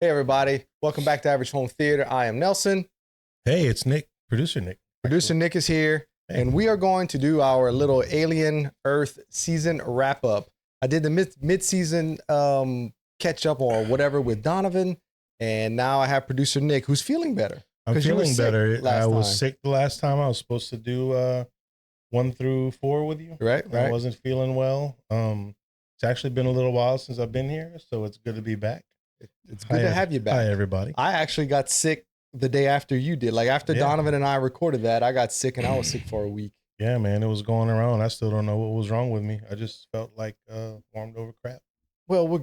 Hey everybody, welcome back to Average Home Theater. I am Nelson. Hey, it's Nick, producer Nick. Producer Nick is here, and we are going to do our little Alien Earth season wrap up. I did the mid-season catch up or whatever with Donovan, and now I have producer Nick, who's feeling better. I'm feeling better. I was sick the last time. I was supposed to do 1 through 4 with you. Right. I wasn't feeling well. It's actually been a little while since I've been here, so it's good to be back. It's good to have you back. Hi, everybody. I actually got sick the day after you did. Like after Donovan and I recorded that, I got sick and I was sick for a week. Yeah, man, it was going around. I still don't know what was wrong with me. I just felt like warmed over crap. Well, we're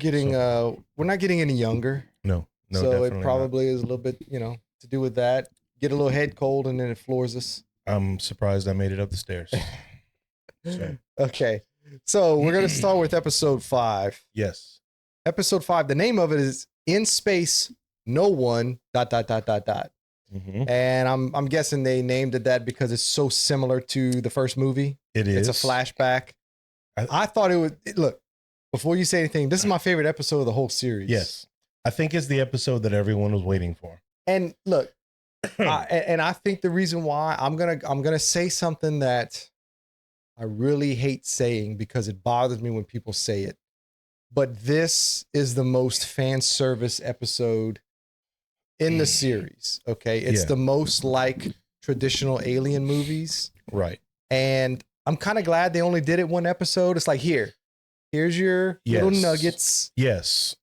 not getting any younger. No, so it probably is a little bit, to do with that. Get a little head cold and then it floors us. I'm surprised I made it up the stairs. Okay, so we're gonna start with episode 5. Yes. Episode 5. The name of it is In Space, No One ... Mm-hmm. And I'm guessing they named it that because it's so similar to the first movie. It is. It's a flashback. I thought it would look. Before you say anything, this is my favorite episode of the whole series. Yes, I think it's the episode that everyone was waiting for. And look, I think the reason why I'm gonna say something that I really hate saying because it bothers me when people say it. But this is the most fan service episode in the series. Okay. It's the most like traditional Alien movies. Right. And I'm kind of glad they only did it 1 episode. It's like, here's your little nuggets. Yes.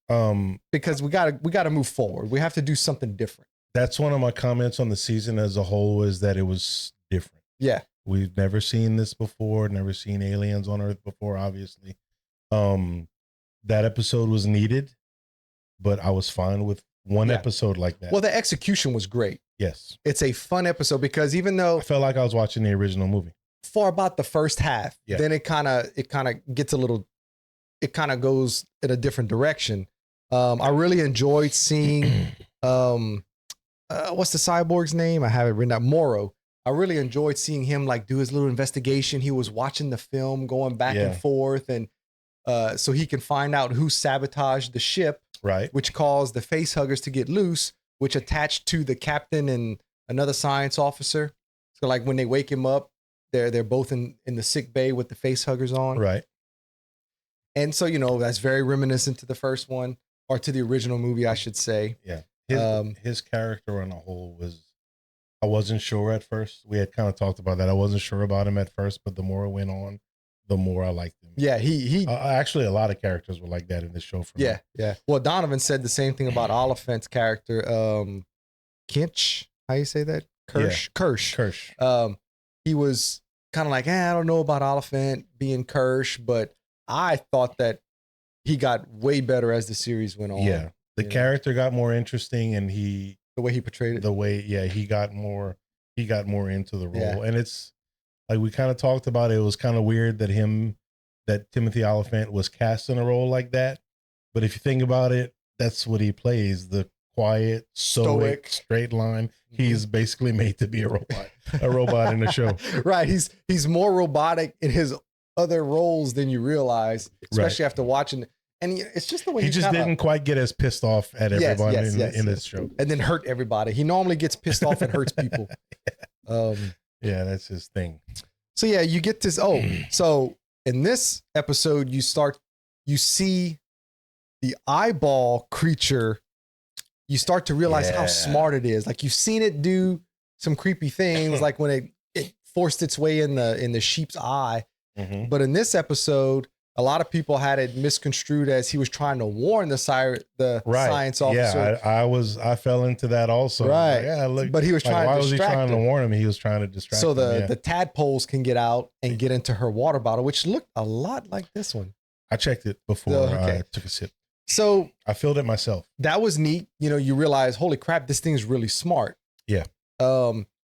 Because we gotta move forward. We have to do something different. That's one of my comments on the season as a whole, is that it was different. Yeah. We've never seen this before, never seen aliens on Earth before, obviously. That episode was needed, but I was fine with one episode like that. Well, the execution was great. Yes. It's a fun episode because even though I felt like I was watching the original movie for about the first half, then it kind of gets it kind of goes in a different direction. I really enjoyed seeing, what's the cyborg's name? I have it written down, Morrow. I really enjoyed seeing him like do his little investigation. He was watching the film, going back and forth, and so he can find out who sabotaged the ship, right? Which caused the face huggers to get loose, which attached to the captain and another science officer. So like when they wake him up, they're both in the sick bay with the face huggers on, right? And so that's very reminiscent to the first one, or to the original movie, I should say. Yeah, his character on the whole I wasn't sure at first. We had kind of talked about that. I wasn't sure about him at first, but the more it went on, the more I liked him. Yeah, he actually, a lot of characters were like that in this show for me. Yeah. Well, Donovan said the same thing about Oliphant's character, Kinch. How you say that? Kirsch. He was kind of like, I don't know about Oliphant being Kirsch, but I thought that he got way better as the series went on. Yeah, the character got more interesting, and the way he portrayed it. He got more into the role, and it's. Like we kind of talked about, it was kind of weird that Timothy Oliphant was cast in a role like that. But if you think about it, that's what he plays, the quiet, stoic, straight line. He's basically made to be a robot in the show. Right. He's more robotic in his other roles than you realize, especially after watching. And it's just the way he just didn't quite get as pissed off at everybody in this show. And then hurt everybody. He normally gets pissed off and hurts people. Yeah, that's his thing. So you get this. So in this episode, you see the eyeball creature. You start to realize how smart it is. Like you've seen it do some creepy things, like when it forced its way in the sheep's eye. Mm-hmm. But in this episode, a lot of people had it misconstrued as he was trying to warn the science officer. Yeah, I fell into that also. Right. Look, but he was trying to distract him. Why was he trying to warn him? He was trying to distract him. So the tadpoles can get out and get into her water bottle, which looked a lot like this one. I checked it before I took a sip. So I filled it myself. That was neat. You realize, holy crap, this thing's really smart. Yeah.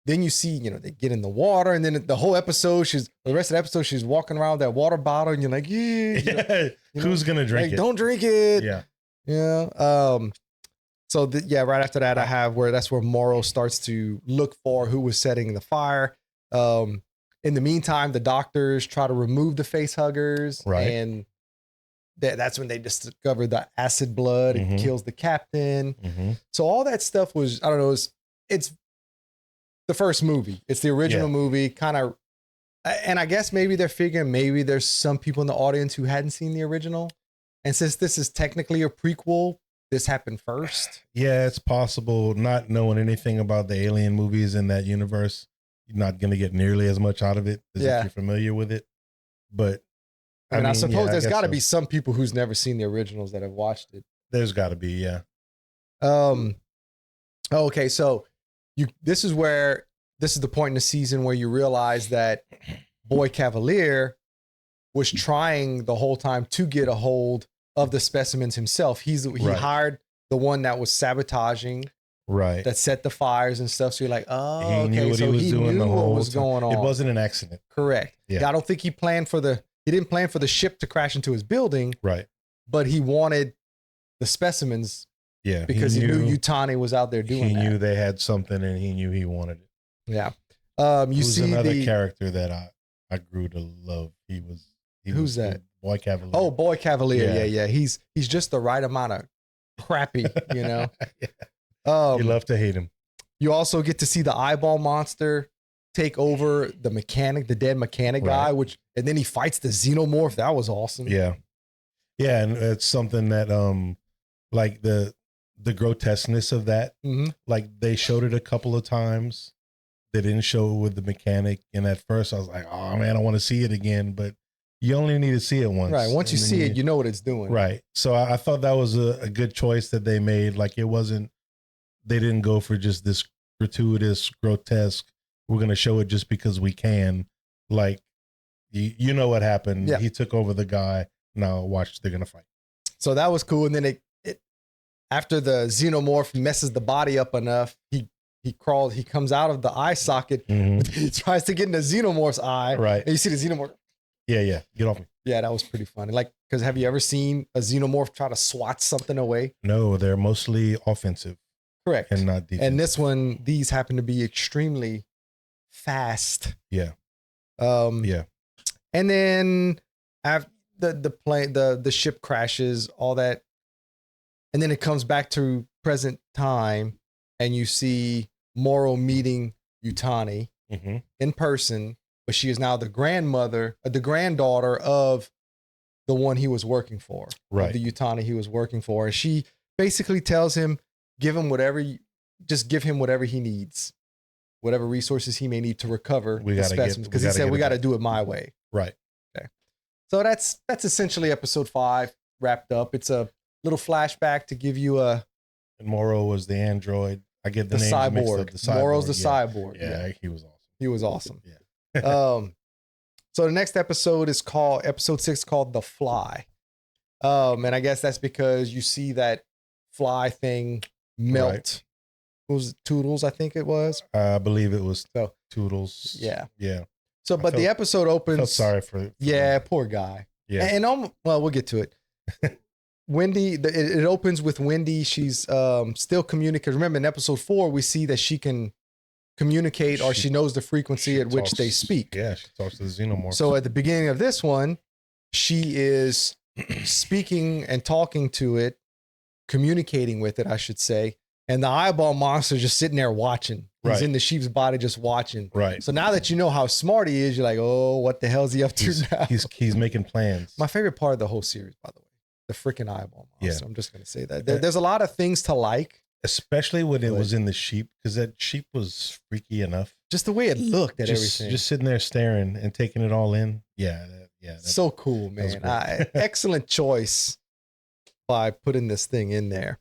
Then you see, they get in the water, and then the whole episode, the rest of the episode, she's walking around with that water bottle, and you're like, who's gonna drink it? Don't drink it. Yeah. Yeah. So right after that, I have that's where Morrow starts to look for who was setting the fire. In the meantime, the doctors try to remove the face huggers, right? And that's when they discover the acid blood. It kills the captain. So all that stuff was, I don't know, it's the first movie. It's the original movie, kind of. And I guess maybe they're figuring maybe there's some people in the audience who hadn't seen the original. And since this is technically a prequel, this happened first. Yeah, it's possible. Not knowing anything about the alien movies in that universe, you're not going to get nearly as much out of it as if you're familiar with it. But I mean, I suppose there's got to be some people who's never seen the originals that have watched it. There's got to be, yeah. Okay, so this is the point in the season where you realize that Boy Cavalier was trying the whole time to get a hold of the specimens himself. He hired the one that was sabotaging, that set the fires and stuff. So you're like, oh, he knew what he was doing the whole time. Going on. It wasn't an accident. Correct. Yeah. I don't think he didn't plan for the ship to crash into his building. Right. But he wanted the specimens. Yeah. Because he knew Yutani was out there doing that. He knew they had something and he knew he wanted it. Yeah. Who's another character that I grew to love. Who's that? Boy Cavalier. Oh, Boy Cavalier. Yeah. He's just the right amount of crappy, you know. You love to hate him. You also get to see the eyeball monster take over the dead mechanic guy, and then he fights the xenomorph. That was awesome. Yeah. Yeah, and it's something that like the grotesqueness of that. Like they showed it a couple of times. They didn't show it with the mechanic, and at first I was like, oh man, I want to see it again, but you only need to see it once. Right. Once you see it, you know what it's doing. Right. So I thought that was a good choice that they made. Like they didn't go for just this gratuitous, grotesque, we're going to show it just because we can. Like, you know what happened. Yeah. He took over the guy. Now watch, they're going to fight. So that was cool. And then it after the xenomorph messes the body up enough, he comes out of the eye socket. He tries to get in the xenomorph's eye. Right. And you see the xenomorph. Yeah. Get off me. Yeah, that was pretty funny. Like, because have you ever seen a xenomorph try to swat something away? No, they're mostly offensive. Correct. And not defensive. And this one, these happen to be extremely fast. Yeah. Yeah. And then after the ship crashes, all that. And then it comes back to present time and you see Moro meeting Yutani in person, but she is now the granddaughter of the one he was working for. Right. The Yutani he was working for. And she basically tells him, give him whatever he needs, whatever resources he may need to recover the specimens. Because he said, we got to do it my way. Right. Okay. So that's essentially episode 5 wrapped up. It's a little flashback to give you a. And Moro was the android. I get the names cyborg. Mixed up. The cyborg. Moro's the cyborg. Yeah, he was awesome. He was awesome. Yeah. So the next episode is called episode 6, called The Fly. And I guess that's because you see that fly thing melt. Right. It was Toodles, I think it was. I believe it was Toodles. Yeah. Yeah. So, but the episode opens. I felt sorry for yeah, poor guy. Yeah. And well, we'll get to it. Wendy, it opens with Wendy. She's still communicating. Remember, in episode 4, we see that she can communicate, or she knows the frequency at which they speak. Yeah, she talks to the xenomorph. So at the beginning of this one, she is speaking and talking to it, communicating with it, I should say. And the eyeball monster just sitting there watching. He's in the sheep's body just watching. Right. So now that you know how smart he is, you're like, oh, what the hell is he up to now? He's making plans. My favorite part of the whole series, by the way, the freaking eyeball monster. Yeah. I'm just going to say that. There's a lot of things to like. Especially when it was in the sheep, because that sheep was freaky enough. Just the way it looked at everything. Just sitting there staring and taking it all in. Yeah. So cool, man. Excellent choice by putting this thing in there.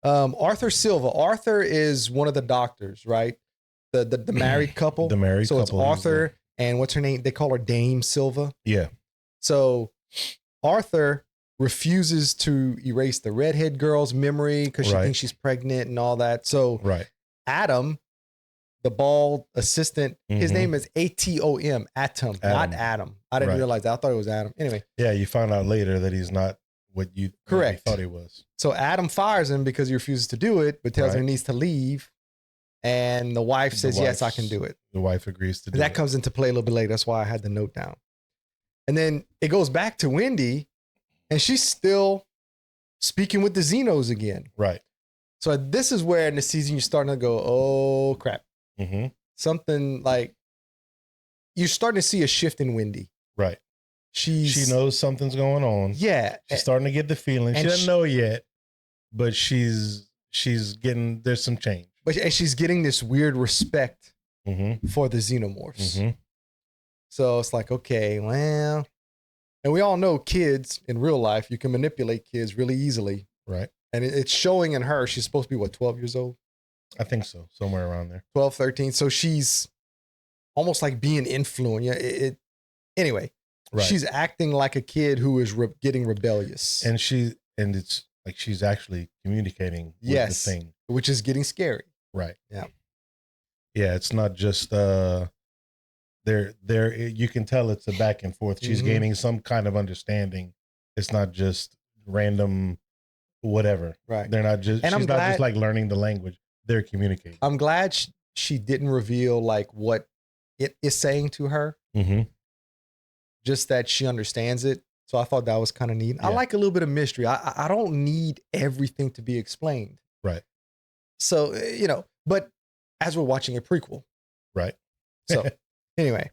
Arthur Silva. Arthur is one of the doctors, right? The married couple. The married couple. So it's Arthur and what's her name? They call her Dame Silva. Yeah. So Arthur refuses to erase the redhead girl's memory because she thinks she's pregnant and all that. So Adam, the bald assistant, his name is Atom, not Adam. I didn't realize that. I thought it was Adam. Anyway. Yeah, you find out later that he's not what you thought he was. So Adam fires him because he refuses to do it, but tells him he needs to leave. And the wife says, yes, I can do it. The wife agrees to do it. That comes into play a little bit later. That's why I had the note down. And then it goes back to Wendy. And she's still speaking with the Xenos again. Right. So this is where in the season you're starting to go, oh crap. Mm-hmm. Something like you're starting to see a shift in Wendy. Right. She knows something's going on. Yeah. She's starting to get the feeling. She doesn't know yet, but she's getting, there's some change. And she's getting this weird respect for the Xenomorphs. Mm-hmm. So it's like, okay, well, and we all know kids in real life, you can manipulate kids really easily. Right. And it's showing in her. She's supposed to be, what, 12 years old? I think so. Somewhere around there. 12, 13. So she's almost like being influenced. Yeah. Anyway, right. She's acting like a kid who is getting rebellious. And it's like she's actually communicating with the thing. Which is getting scary. Right. Yeah. Yeah. It's not just, there, you can tell it's a back and forth. She's gaining some kind of understanding. It's not just random whatever. Right. They're not just, and she's not just like learning the language. They're communicating. I'm glad she didn't reveal like what it is saying to her. Mm-hmm. Just that she understands it. So I thought that was kind of neat. Yeah. I like a little bit of mystery. I don't need everything to be explained. Right. So, but as we're watching a prequel. Right. So anyway.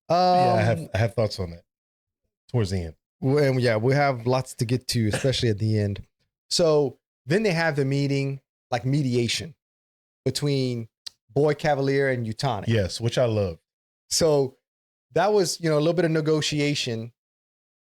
I have thoughts on that towards the end. And yeah, we have lots to get to, especially at the end. So then they have the meeting, like mediation between Boy Cavalier and Yutani. Yes, which I love. So that was, a little bit of negotiation.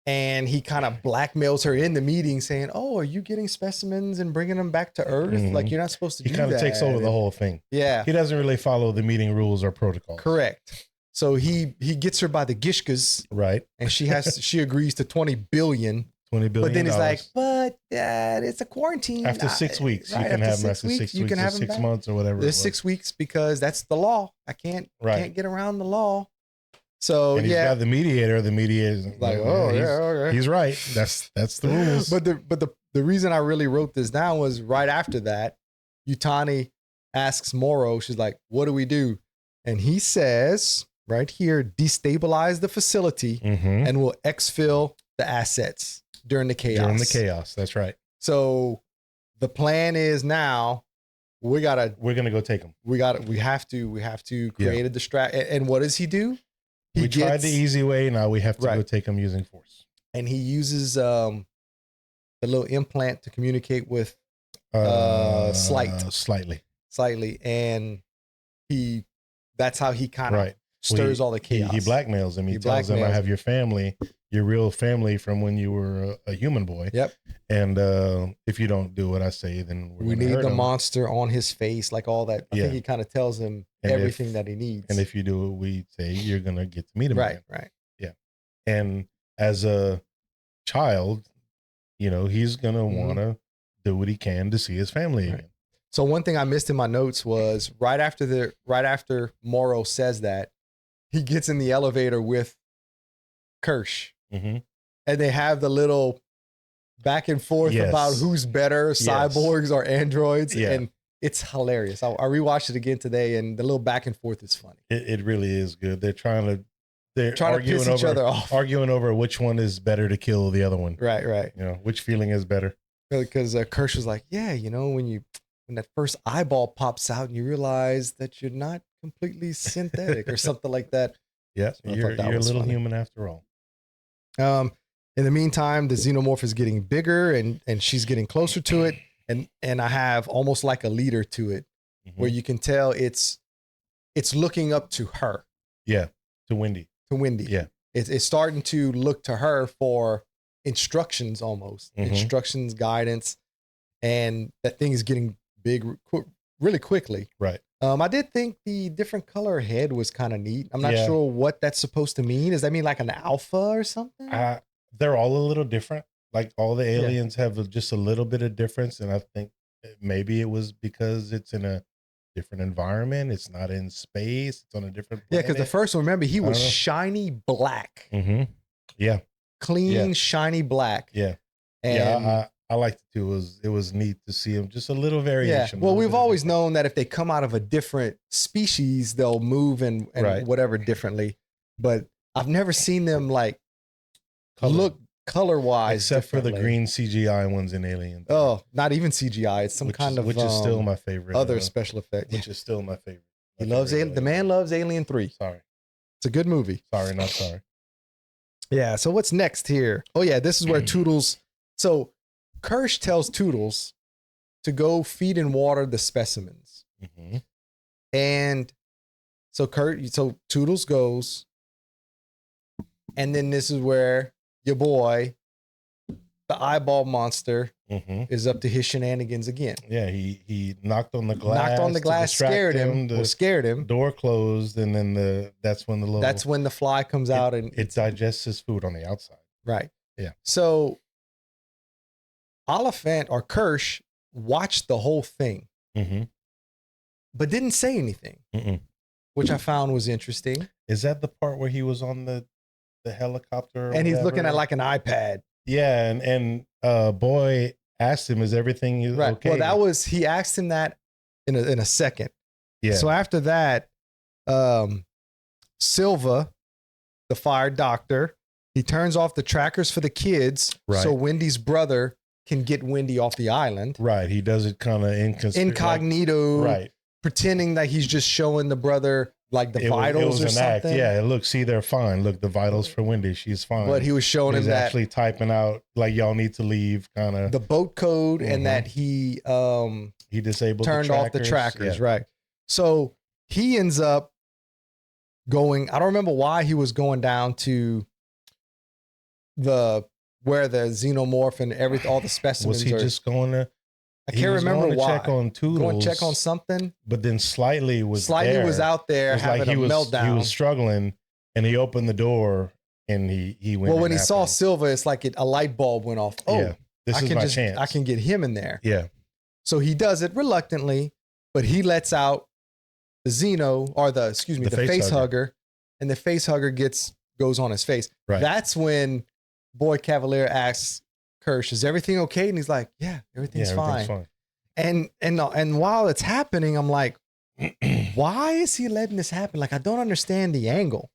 And he kind of blackmails her in the meeting saying, oh, are you getting specimens and bringing them back to Earth? Mm-hmm. Like, you're not supposed to do that. He kind of takes over the whole thing. Yeah. He doesn't really follow the meeting rules or protocols. Correct. So he gets her by the gishkas. Right. And she agrees to $20 billion. But then he's like, but it's a quarantine. After 6 weeks, right? You can have them after 6 weeks. You can have 6 months or whatever. There's 6 weeks because that's the law. I can't get around the law. So and he's got the mediator. The mediator's like, okay. He's right. That's the rules. But the reason I really wrote this down was right after that, Yutani asks Moro, she's like, what do we do? And he says right here, destabilize the facility and we'll exfil the assets during the chaos. That's right. So the plan is now we're gonna go take them. We have to create a distract. And what does he do? We tried the easy way. Now we have to go take them using force. And he uses the little implant to communicate with slightly. And that's how he kind of stirs all the chaos. He blackmails him. He tells them, I have your family, your real family from when you were a human boy. Yep. And if you don't do what I say, then we need the monster on his face, like all that. I think he kind of tells him everything that he needs. And if you do what we say, you're going to get to meet him again. Right. Yeah. And as a child, he's going to want to do what he can to see his family again. So one thing I missed in my notes was right after Moro says that, he gets in the elevator with Kirsch. Mm-hmm. And they have the little back and forth about who's better, cyborgs or androids. Yeah. And it's hilarious. I rewatched it again today, and the little back and forth is funny. It really is good. They're trying to piss each other off. Arguing over which one is better to kill the other one. Right. Which feeling is better. Because Kirsch was like, when that first eyeball pops out and you realize that you're not completely synthetic or something like that. Yeah, so you're a little human after all. In the meantime, the xenomorph is getting bigger and she's getting closer to it. And I have almost like a leader to it where you can tell it's looking up to her. Yeah, to Wendy. Yeah. It's starting to look to her for instructions almost. Instructions, guidance. And that thing is getting big really quickly. Right. I did think the different color head was kind of neat. I'm not sure what that's supposed to mean. Does that mean like an alpha or something? They're all a little different. Like all the aliens have just a little bit of difference. And I think maybe it was because it's in a different environment. It's not in space. It's on a different planet. Yeah, because the first one, remember, he was shiny black. Yeah. Clean, shiny black. Yeah. And I liked it too. It was neat to see him. Just a little variation. Yeah. Well, we've always known that if they come out of a different species, they'll move and whatever differently. But I've never seen them like color wise, except for the green CGI ones in Alien 3. Oh, not even CGI. It's some kind of which is still my favorite. Other special effect. Which is still my favorite. He loves Alien. The man loves Alien 3. Sorry. It's a good movie. Sorry, not sorry. Yeah. So what's next here? Oh yeah, this is where Toodles. So Kirsch tells Toodles to go feed and water the specimens. Mm-hmm. And so Toodles goes. And then this is where your boy, the eyeball monster, is up to his shenanigans again. Yeah, he knocked on the glass. Scared him. Door closed, and then that's when the fly comes out and it digests his food on the outside. Right. Yeah. So Oliphant or Kirsch watched the whole thing, but didn't say anything, which I found was interesting. Is that the part where he was on the helicopter? And he's looking at like an iPad. Yeah, and Boy asked him, "Is everything right. okay?" Well, he asked him that in a second. Yeah. So after that, Silva, the fire doctor, he turns off the trackers for the kids, so Wendy's brother can get Wendy off the island. Right. He does it kind of incognito. Right. Pretending that he's just showing the brother like the vitals it was or an something. Act. Yeah. Look, see, they're fine. Look, the vitals for Wendy. She's fine. But he was showing him that actually typing out like y'all need to leave, kind of the boat code, and that he disabled turned off the trackers. Yeah. Right. So he ends up going. I don't remember why he was going down to where the xenomorph and all the specimens. Was he just going to? I can't remember why. Check on Toodles. Going to check on something. But then Slightly was out there having a meltdown. He was struggling, and he opened the door, and he went. Well, when he saw Silva, it's like a light bulb went off. Oh, yeah, this is my chance. I can get him in there. Yeah. So he does it reluctantly, but he lets out the the face hugger, and the face hugger goes on his face. Right. That's when Boy Cavalier asks Kirsch, "Is everything okay?" And he's like, "Yeah, everything's fine." And while it's happening, I'm like, why is he letting this happen? Like, I don't understand the angle.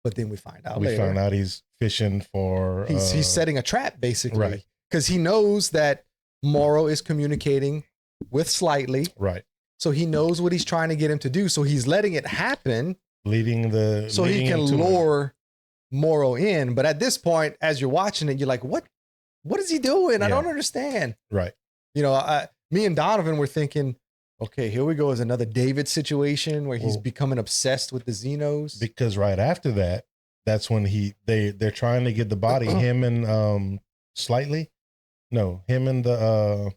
But then we find out later. We found out he's fishing for... He's setting a trap, basically. Right. Because he knows that Morrow is communicating with Slightly. Right. So he knows what he's trying to get him to do. So he's letting it happen. So he can lure Morrow in. But at this point, as you're watching it, you're like, what is he doing? I don't understand. Right. You know, me and Donovan were thinking, okay, here we go. Is another David situation where he's becoming obsessed with the Xenos. Because right after that, that's when they're trying to get the body, him and Slightly. No, him and the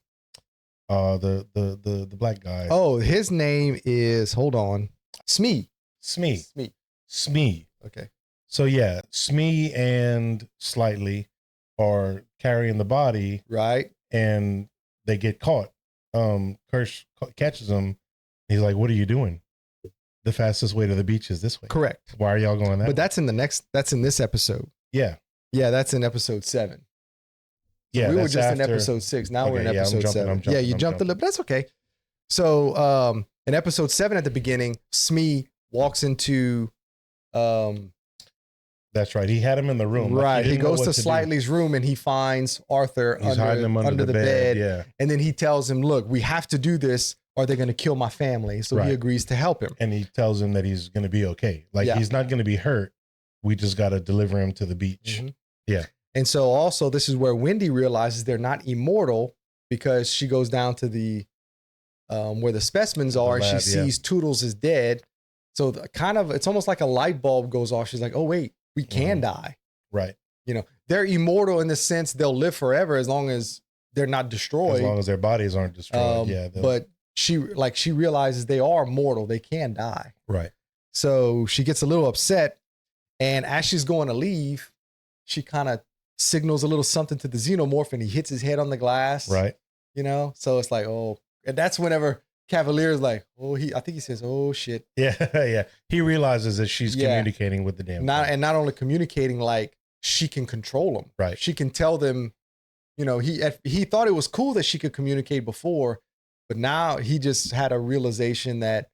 black guy. Oh, his name is, hold on, Smee. Okay. So yeah, Smee and Slightly are carrying the body. Right. And they get caught. Kirsch catches him. He's like, "What are you doing? The fastest way to the beach is this way." Correct. Why are y'all going that way? But that's in this episode. Yeah. Yeah, that's in episode 7. So yeah, we were just in episode 6. Now we're in episode 7. You jumped a little, but that's okay. So in episode 7 at the beginning, Smee walks into that's right. He had him in the room. Right. He goes to Slightly's room and he finds Arthur under the bed. Yeah. And then he tells him, "Look, we have to do this or they're going to kill my family." So he agrees to help him. And he tells him that he's going to be okay. He's not going to be hurt. We just got to deliver him to the beach. Yeah. And so also this is where Wendy realizes they're not immortal because she goes down to the where the specimens are and she sees Toodles is dead. So it's almost like a light bulb goes off. She's like, "Oh, wait. We can die." Right. You know, they're immortal in the sense they'll live forever as long as they're not destroyed. As long as their bodies aren't destroyed. But she realizes they are mortal. They can die. Right. So she gets a little upset. And as she's going to leave, she kind of signals a little something to the xenomorph and he hits his head on the glass. Right. You know, so it's like, oh, and that's whenever Cavalier is like, I think he says, "Oh shit." Yeah, yeah. He realizes that she's communicating with the damn thing. And not only communicating, like she can control them. Right. She can tell them, you know, he thought it was cool that she could communicate before, but now he just had a realization that,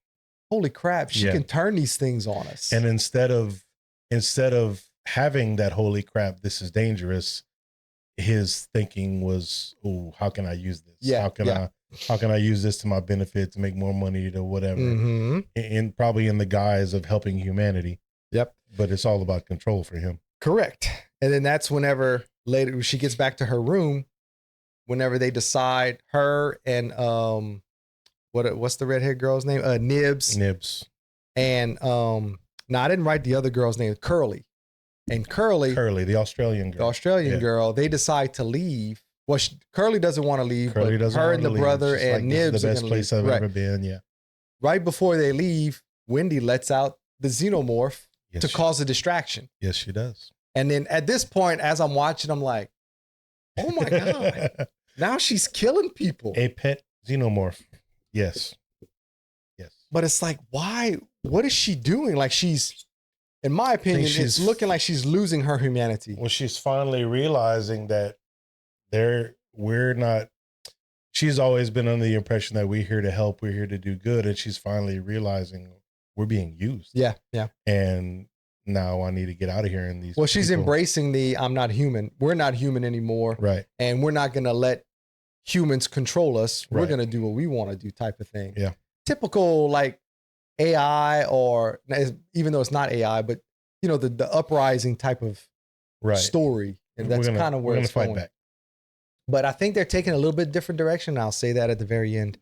holy crap, she can turn these things on us. And instead of having that holy crap, this is dangerous, his thinking was, oh, how can I use this? Yeah. How can I use this to my benefit to make more money to whatever? Mm-hmm. And probably in the guise of helping humanity. Yep. But it's all about control for him. Correct. And then that's whenever later she gets back to her room, whenever they decide, her and what's the redhead girl's name? Nibs. And now I didn't write the other girl's name, Curly. And Curly, the Australian girl. Girl, they decide to leave. Well, Curly doesn't want to leave. Curly doesn't her want and to the leave. brother She's and like, Nibs this is the best place I've ever been. Yeah. Right before they leave, Wendy lets out the xenomorph to cause a distraction. Yes, she does. And then at this point, as I'm watching, I'm like, oh my God, now she's killing people. A pet xenomorph. Yes. But it's like, why? What is she doing? Like, she's, in my opinion, it's looking like she's losing her humanity. Well, she's finally realizing that we're not, she's always been under the impression that we're here to help, we're here to do good. And she's finally realizing we're being used. Yeah. And now I need to get out of here. And she's embracing I'm not human. We're not human anymore. Right. And we're not going to let humans control us. We're Right. going to do what we want to do type of thing. Yeah. Typical like AI, or even though it's not AI, but you know, the uprising type of story. And that's kind of where it's going. Back. But I think they're taking a little bit different direction. I'll say that at the very end.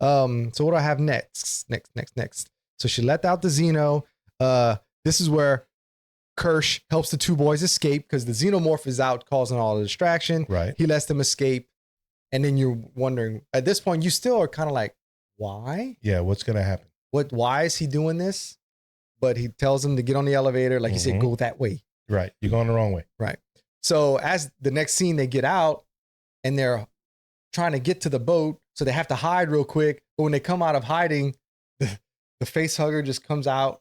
So what do I have next? So she let out the Xeno. This is where Kirsch helps the two boys escape because the xenomorph is out causing all the distraction. Right. He lets them escape. And then you're wondering, at this point, you still are kind of like, why? Yeah, what's going to happen? Why is he doing this? But he tells them to get on the elevator. Like he said, go that way. Right. You're going the wrong way. Right. So as the next scene, they get out and they're trying to get to the boat. So they have to hide real quick. But when they come out of hiding, the face hugger just comes out,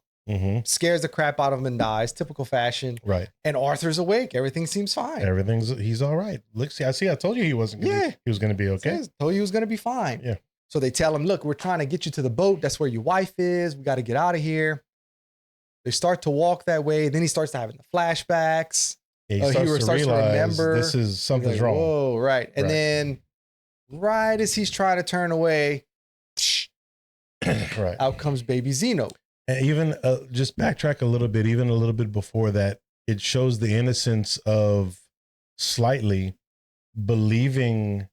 scares the crap out of him and dies, typical fashion. Right. And Arthur's awake. Everything seems fine. He's all right. Look, I told you he wasn't going to he was going to be okay. Told you he was going to be fine. Yeah. So they tell him, look, we're trying to get you to the boat. That's where your wife is. We got to get out of here. They start to walk that way. Then he starts having the flashbacks. Yeah, he starts to remember this is something's wrong. Whoa, right. And then right as he's trying to turn away, out comes baby Xeno. And even just backtrack a little bit before that, it shows the innocence of slightly believing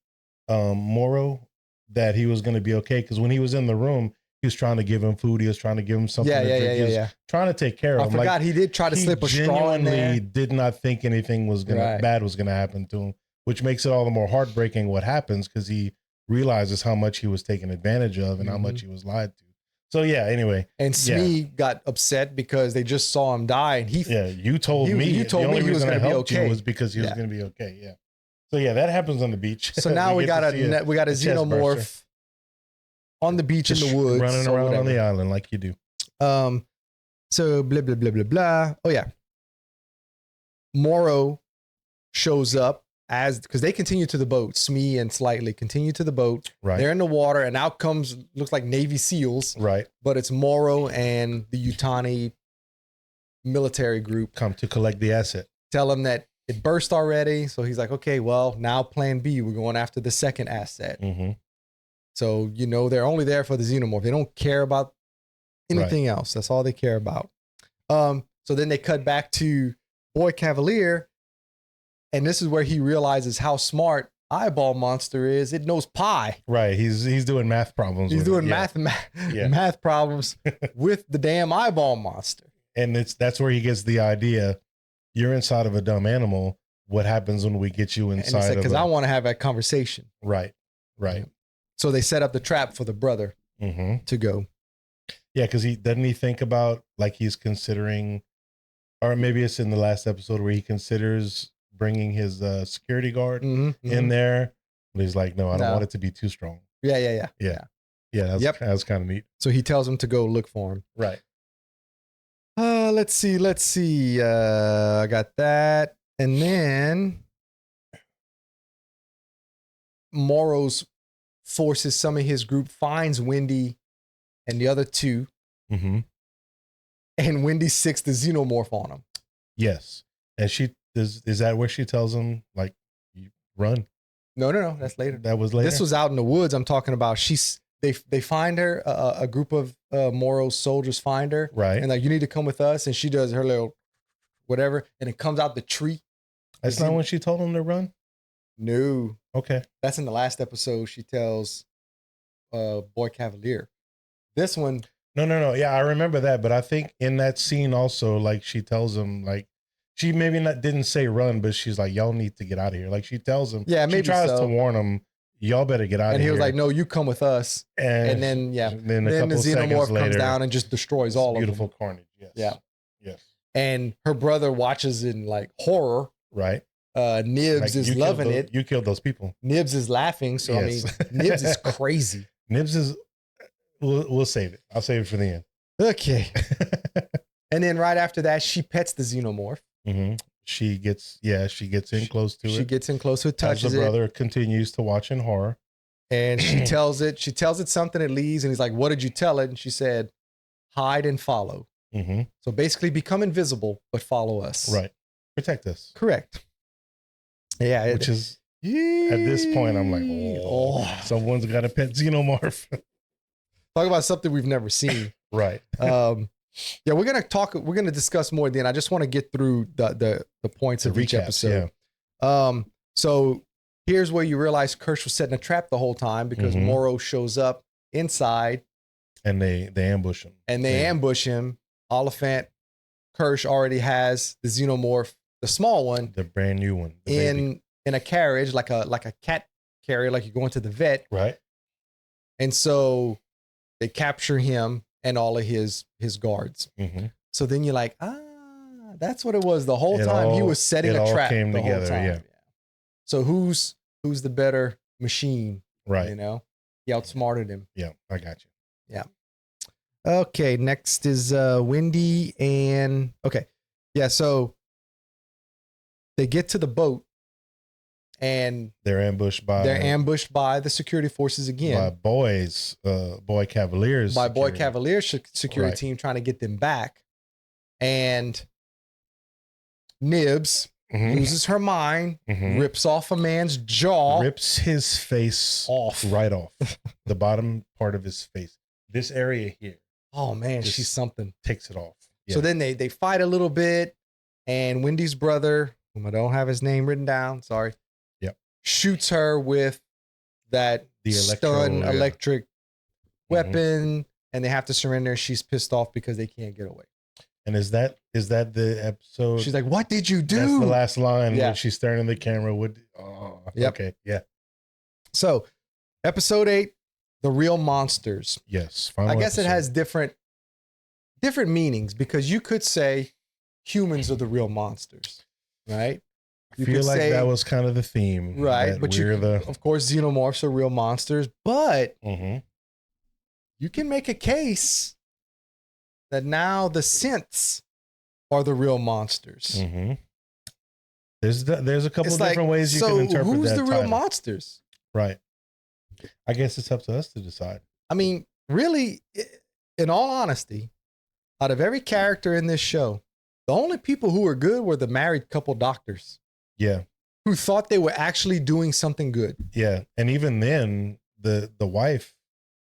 Morrow that he was going to be okay. Because when he was in the room, he was trying to give him food. He was trying to give him something to drink. He was trying to take care of him. I forgot he did try to slip a straw in there. He did not think anything was bad was going to happen to him, which makes it all the more heartbreaking what happens because he realizes how much he was taken advantage of and how much he was lied to. So anyway. And Smee got upset because they just saw him die. And you told me. You told me he was going to be okay. Was because he was going to be okay. Yeah. So that happens on the beach. So now we got a xenomorph on the beach in the woods, running around on the island like you do. So blah blah blah blah blah. Oh yeah. Morrow shows up because they continue to the boat. Smee and Slightly continue to the boat. Right. They're in the water, and out comes looks like Navy SEALs. Right. But it's Morrow and the Yutani military group come to collect the asset. Tell him that it burst already. So he's like, okay, well, now plan B. We're going after the second asset. So, they're only there for the xenomorph. They don't care about anything else. That's all they care about. So then they cut back to Boy Cavalier. And this is where he realizes how smart Eyeball Monster is. It knows pi. Right. He's doing math problems. He's doing math problems with the damn Eyeball Monster. And that's where he gets the idea. You're inside of a dumb animal. What happens when we get you inside? Because I want to have that conversation. Right. So they set up the trap for the brother to go. Yeah, because doesn't he think about like he's considering, or maybe it's in the last episode where he considers bringing his security guard in there. But he's like, no, I don't want it to be too strong. Yeah. That was kind of neat. So he tells him to go look for him. Right. Let's see. I got that. And then Morrow's forces some of his group, finds Wendy and the other two. And Wendy sicks the xenomorph on him. Yes. And she is that where she tells him, like, Run. No, that's later. That was later. This was out in the woods. I'm talking about. They find her. A group of Moro's soldiers find her. Right. And like, you need to come with us. And she does her little whatever, and it comes out the tree. That's not when she told him to run? No. Okay. That's in the last episode. She tells Boy Cavalier. This one. No. Yeah, I remember that. But I think in that scene also, like, she tells him, like, she maybe didn't say run, but she's like, y'all need to get out of here. Like, she tells him. Yeah, maybe she tries so. to warn him, y'all better get out of here. And he was like, no, you come with us. And then, yeah. Then the xenomorph later, comes down and just destroys all of them. Beautiful carnage. Yes. Yeah. Yes. And her brother watches in like horror. Right. Nibs like, is loving it. You killed those people. Nibs is laughing. So, yes. I mean, Nibs is crazy. Nibs is, we'll save it. I'll save it for the end. Okay. And then right after that, she pets the xenomorph. Mm-hmm. She gets in close to it. She gets in close to it, touches it. The brother continues to watch in horror. And she tells it something, it leaves. And he's like, what did you tell it? And she said, hide and follow. Mm-hmm. So basically become invisible, but follow us. Right. Protect us. Correct. Yeah. Which is, at this point, I'm like, someone's got a pet xenomorph. Talk about something we've never seen. Right. Yeah, we're gonna discuss more then. I just want to get through the points of each episode. Yeah. So here's where you realize Kirsch was setting a trap the whole time, because Moro shows up inside. And they ambush him. And they ambush him. Oliphant, Kirsch already has the xenomorph, the small one. The brand new one. In a carriage, like a cat carrier, like you're going to the vet. Right. And so they capture him and all of his guards. Mm-hmm. So then you're like, that's what it was the whole time. He was setting a trap the whole time. Yeah. So who's the better machine? Right. You know, he outsmarted him. Yeah, I got you. Yeah. Okay. Next is Wendy and okay. Yeah. So they get to the boat and they're ambushed by the security forces again. By Boy Cavalier's security team trying to get them back. And Nibs loses her mind, rips off a man's jaw. Rips his face right off. The bottom part of his face. This area here. Oh man, she's something. Takes it off. Yeah. So then they fight a little bit, and Wendy's brother, whom I don't have his name written down, sorry. Shoots her with that electric weapon, and they have to surrender. She's pissed off because they can't get away. And is that the episode? She's like, "What did you do?" That's the last line. Yeah, when she's staring at the camera. Okay, yeah. So, episode 8, The Real Monsters. Yes, I guess it has different meanings, because you could say humans are the real monsters, right? I feel like that was kind of the theme. Right. But of course, xenomorphs are real monsters, but you can make a case that now the synths are the real monsters. There's a couple of different ways you can interpret that. Who's the real monsters? Right. I guess it's up to us to decide. I mean, really, in all honesty, out of every character in this show, the only people who were good were the married couple doctors. Yeah. Who thought they were actually doing something good. Yeah. And even then, the wife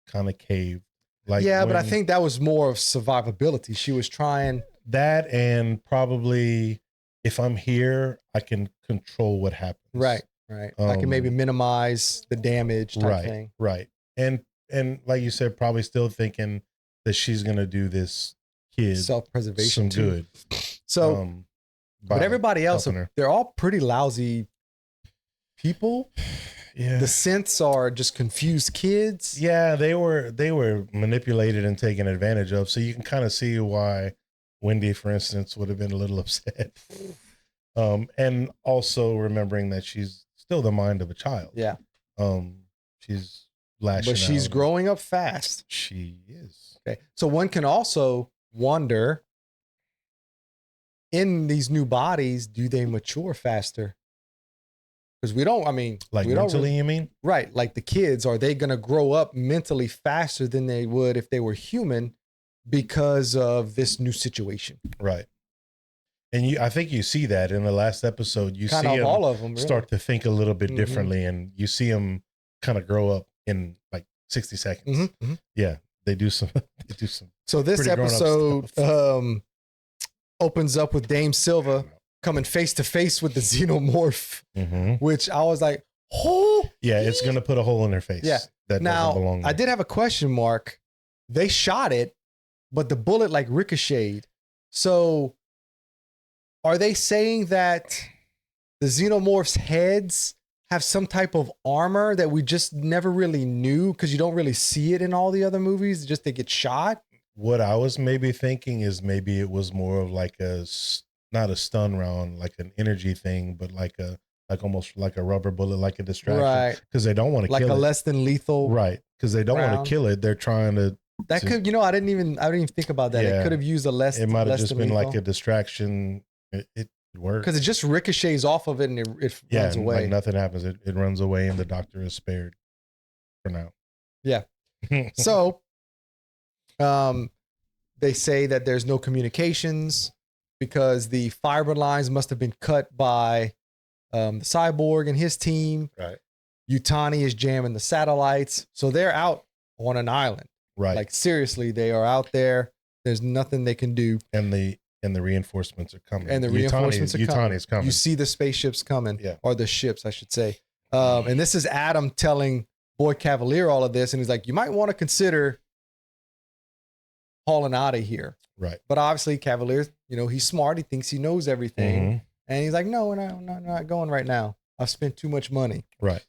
kind of caved. Like, but I think that was more of survivability. She was trying that, and probably if I'm here, I can control what happens. Right. I can maybe minimize the damage type thing. Right. And like you said, probably still thinking that she's gonna do this kid self-preservation some good. So but everybody else, they're all pretty lousy people. Yeah. The synths are just confused kids. Yeah, they were manipulated and taken advantage of. So you can kind of see why Wendy, for instance, would have been a little upset. And also remembering that she's still the mind of a child. Yeah. She's lashing out. But she's growing up fast. She is. Okay. So one can also wonder, in these new bodies, do they mature faster? Because mentally, you mean? Right. Like the kids, are they going to grow up mentally faster than they would if they were human because of this new situation? Right. And I think you see that in the last episode. You see him all of them really start to think a little bit differently, and you see him kind of grow up in like 60 seconds. Yeah, they do some. So this episode opens up with Dame Silva coming face to face with the Xenomorph, which I was like, oh, yeah, it's gonna put a hole in her face. Yeah. That now doesn't belong there. I did have a question mark. They shot it, but the bullet like ricocheted. So are they saying that the Xenomorph's heads have some type of armor that we just never really knew because you don't really see it in all the other movies? Just they get shot. What I was maybe thinking is maybe it was more of like not a stun round, like an energy thing, but like almost like a rubber bullet, like a distraction. Right. Because they don't want to like kill it. Like a less than lethal. Right. Because they don't want to kill it. They're trying to. That could, I didn't even think about that. Yeah. It could have used a less. It might have just been lethal. like a distraction. It works. Because it just ricochets off of it and it runs away. Like nothing happens. It runs away and the doctor is spared for now. Yeah. So, they say that there's no communications because the fiber lines must have been cut by the cyborg and his team. Right. Yutani is jamming the satellites. So they're out on an island. Right. Like seriously, they are out there. There's nothing they can do. And the reinforcements are coming. And the reinforcements are coming. Is coming. You see the spaceships coming. Yeah. Or the ships, I should say. And this is Adam telling Boy Cavalier all of this. And he's like, you might want to consider hauling out of here. Right. But obviously Cavalier, he's smart. He thinks he knows everything. And he's like, no, we're not going right now. I've spent too much money. Right.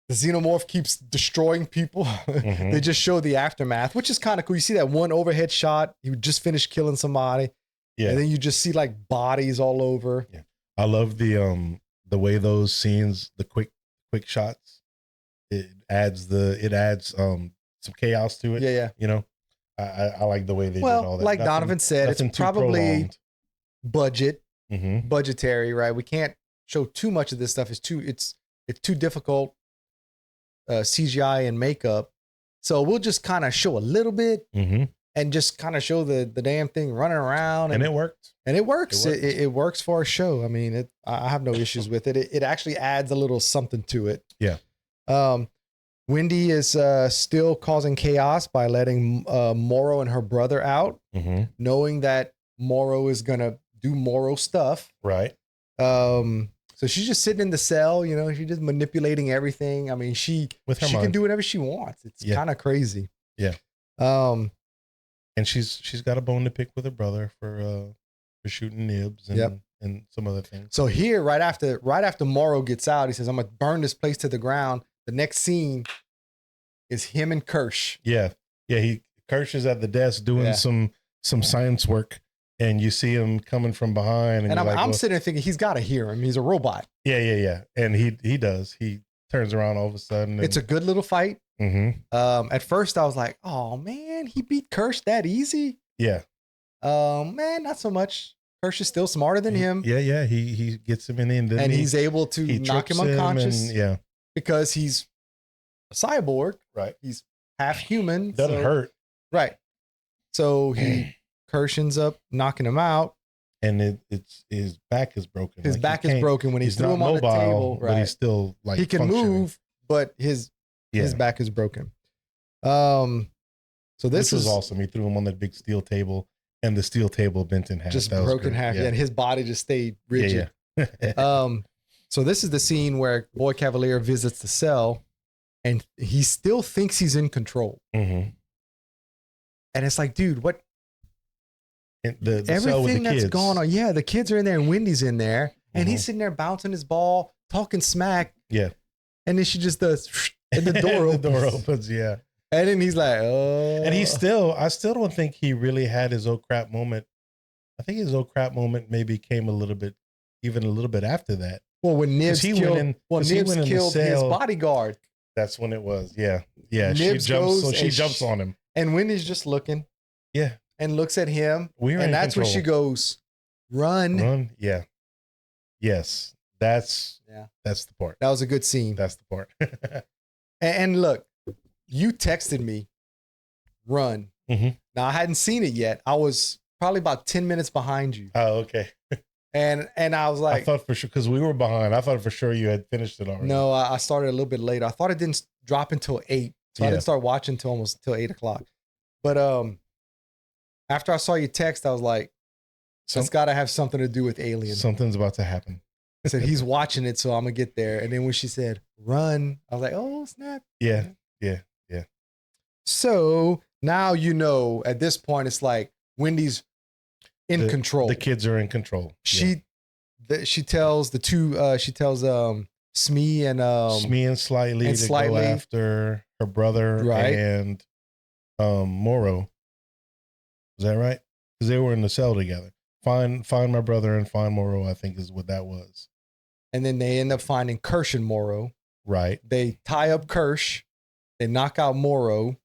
The Xenomorph keeps destroying people. They just show the aftermath, which is kind of cool. You see that one overhead shot. He just finished killing somebody. Yeah. And then you just see like bodies all over. Yeah. I love the way those scenes, the quick shots, it adds some chaos to it. Yeah. I like the way they did all that. Like Donovan said, it's probably budgetary, right? We can't show too much of this stuff. It's too difficult. CGI and makeup. So we'll just kind of show a little bit and just kind of show the damn thing running around. And it worked. And it works. It works for a show. I mean, I have no issues with it. It actually adds a little something to it. Yeah. Wendy is still causing chaos by letting Morrow and her brother out, knowing that Morrow is going to do Morrow stuff. Right. So she's just sitting in the cell, she's just manipulating everything. I mean, she can do whatever she wants. It's kind of crazy. Yeah. And she's got a bone to pick with her brother for shooting nibs and some other things. So here, right after Morrow gets out, he says, "I'm gonna burn this place to the ground." The next scene is him and Kirsch. Yeah. Kirsch is at the desk doing some science work. And you see him coming from behind. And I'm sitting there thinking, he's got to hear him. He's a robot. Yeah. And he does. He turns around all of a sudden. It's a good little fight. At first, I was like, oh, man, he beat Kirsch that easy? Yeah. Man, not so much. Kirsch is still smarter than him. Yeah. He gets him in the end. And he's able to knock him unconscious. Because he's a cyborg. Right. He's half human. Doesn't hurt. Right. So Kirsch ends up knocking him out. And it's his back is broken. His back is broken when he threw him on the table. Right. But he's still like he can move, but his back is broken. So this was awesome. He threw him on that big steel table, and the steel table bent in half. Just broke in half. Yeah, and his body just stayed rigid. Yeah. So this is the scene where Boy Cavalier visits the cell, and he still thinks he's in control. And it's like, dude, what? The everything that's going on. Yeah, the kids are in there and Wendy's in there and he's sitting there bouncing his ball, talking smack. Yeah. And then she just does and the door opens. The door opens, yeah. And then he's like, oh. And I still don't think he really had his oh crap moment. I think his oh crap moment maybe came a little bit after that. Well, when Nibs killed his bodyguard. That's when it was. Yeah. Yeah. Nibs she jumps on him. And Wendy's just looking. Yeah. And looks at him. And that's when she goes, run. Run. Yeah. Yes. That's the part. That was a good scene. That's the part. and look, you texted me, run. Now I hadn't seen it yet. I was probably about 10 minutes behind you. Oh, okay. And I was like, I thought for sure, because we were behind. I thought for sure you had finished it already. No, I started a little bit later. I thought it didn't drop until 8. So I didn't start watching till 8 o'clock. But after I saw your text, I was like, it's got to have something to do with Alien. Something's about to happen. I said, he's watching it, so I'm going to get there. And then when she said, run, I was like, oh, snap. Yeah. So now at this point, it's like Wendy's in control. The kids are in control. She tells the two, Smee and Slightly to go after her brother and Moro. Is that right? Because they were in the cell together. Find my brother and find Moro, I think is what that was. And then they end up finding Kirsch and Moro. Right. They tie up Kirsch. They knock out Moro.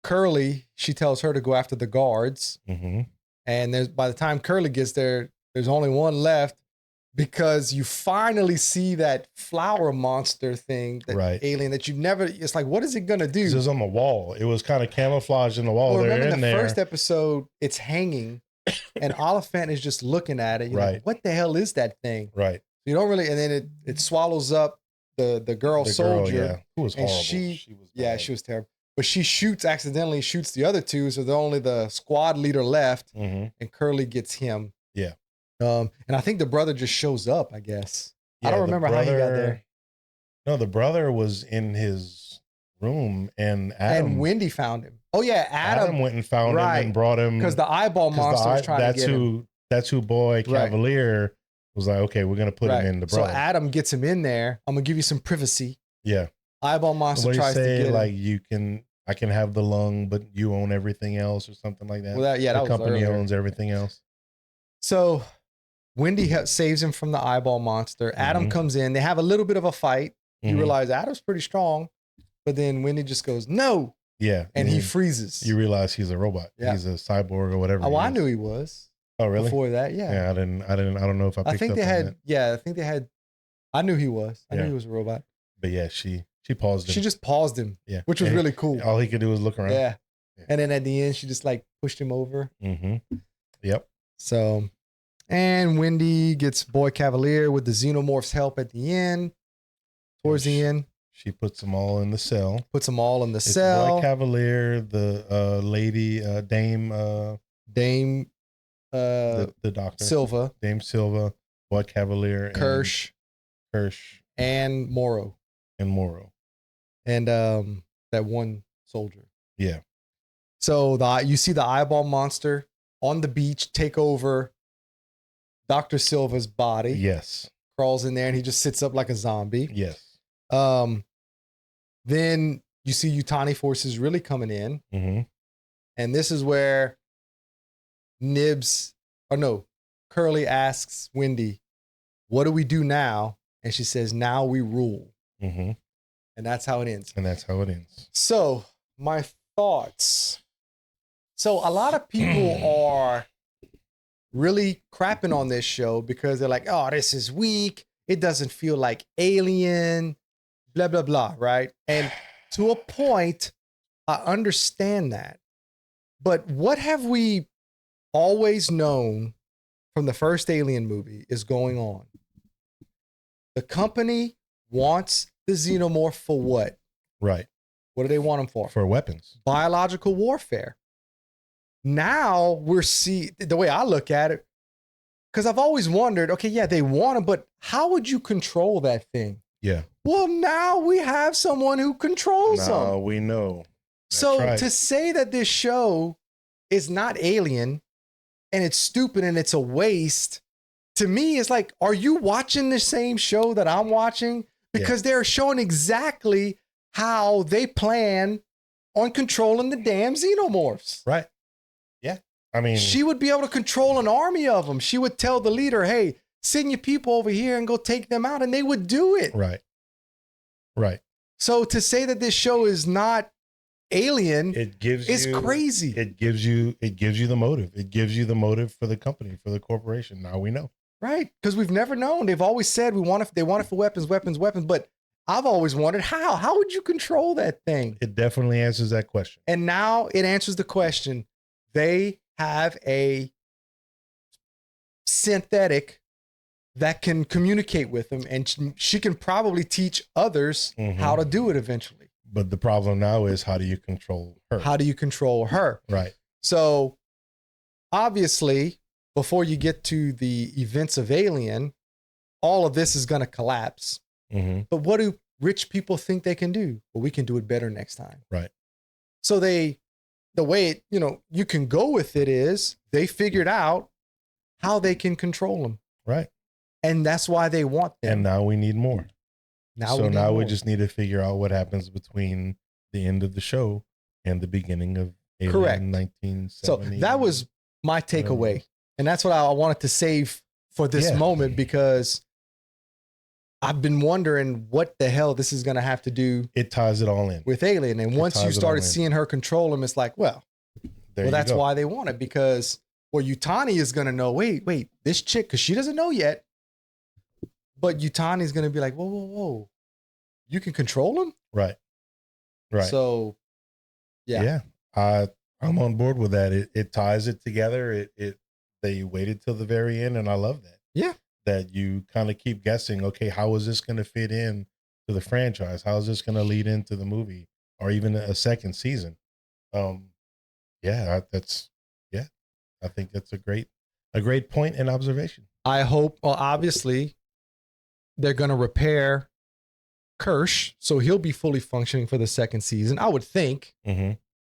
Curly, she tells her to go after the guards. Mm-hmm. And by the time Curly gets there, there's only one left, because you finally see that flower monster thing, that alien that you've never, it's like, what is it going to do? It was on the wall. It was kind of camouflaged in the wall. Well, remember in the first episode, it's hanging and Oliphant is just looking at it. You're like, what the hell is that thing? Right. You don't really, and then it swallows up the girl soldier. Who was horrible. She was terrible. But she accidentally shoots the other two, so they're only the squad leader left, and Curly gets him. Yeah. And I think the brother just shows up, I guess. I don't remember how he got there. No, the brother was in his room, and Wendy found him. Oh yeah, Adam went and found him and brought him, because the eyeball monster was trying to get him. That's who Boy Cavalier was like, okay, we're gonna put him in the brother. So Adam gets him in there. I'm gonna give you some privacy. Yeah. Eyeball monster tries to get him. Like, I can have the lung, but you own everything else, or something like that. Well, the company owns everything else. So Wendy saves him from the eyeball monster. Adam comes in. They have a little bit of a fight. You realize Adam's pretty strong, but then Wendy just goes, no. Yeah. And he freezes. You realize he's a robot. Yeah. He's a cyborg or whatever. Oh, I knew he was. Oh, really? Before that, yeah. Yeah, I don't know if I picked up on that. Yeah, I think they had. I knew he was. I knew he was a robot. But yeah, she paused him. She just paused him. Yeah. Which was really cool. All he could do was look around. Yeah. And then at the end, she just like pushed him over. Mm-hmm. Yep. So, and Wendy gets Boy Cavalier with the Xenomorph's help at the end. Towards the end. She puts them all in the cell. It's Boy Cavalier, the lady, Dame, the doctor. Silva. Dame Silva, Boy Cavalier. Kirsch. And Moro. And that one soldier. Yeah. So you see the eyeball monster on the beach take over Dr. Silva's body. Yes. Crawls in there and he just sits up like a zombie. Yes. Then you see Utani forces really coming in. Mm-hmm. And this is where Curly asks Wendy, what do we do now? And she says, now we rule. Mm-hmm. And that's how it ends. So my thoughts. So a lot of people are really crapping on this show because they're like, oh, this is weak. It doesn't feel like Alien, blah, blah, blah, right? And to a point, I understand that. But what have we always known from the first Alien movie is going on? The company wants the Xenomorph for what? Right. What do they want them for? For weapons. Biological warfare. Now we're the way I look at it, because I've always wondered, okay, yeah, they want them, but how would you control that thing? Yeah. Well, now we have someone who controls them. Now we know. So to say that this show is not Alien and it's stupid and it's a waste, to me, it's like, are you watching the same show that I'm watching? Because they're showing exactly how they plan on controlling the damn Xenomorphs. Right. Yeah. I mean, she would be able to control an army of them. She would tell the leader, hey, send your people over here and go take them out. And they would do it. Right. Right. So to say that this show is not Alien, it's crazy. It gives you the motive. It gives you the motive for the company, for the corporation. Now we know. Right. Because we've never known. They've always said they want it for weapons. But I've always wondered how would you control that thing? It definitely answers that question. And now it answers the question. They have a synthetic that can communicate with them, and she can probably teach others how to do it eventually. But the problem now is, how do you control her? How do you control her? Right. So obviously, before you get to the events of Alien, all of this is going to collapse. But what do rich people think they can do? Well, we can do it better next time. Right. So the way, you can go with it is they figured out how they can control them. Right. And that's why they want them. And now we need more. Now we just need to figure out what happens between the end of the show and the beginning of Alien. Correct. 1970. So that was my takeaway. And that's what I wanted to save for this moment, because I've been wondering what the hell this is going to have to do. It ties it all in with Alien. And once you started seeing her control him, it's like, that's why they want it, because Yutani is going to know, wait, this chick, because she doesn't know yet, but Yutani is going to be like, whoa, you can control him? Right. So, yeah. I'm on board with that. It ties it together. They waited till the very end, and I love that. Yeah. That you kind of keep guessing, okay, how is this going to fit in to the franchise? How is this going to lead into the movie or even a second season? I think that's a great point and observation. I hope, obviously, they're going to repair Kirsch, so he'll be fully functioning for the second season. I would think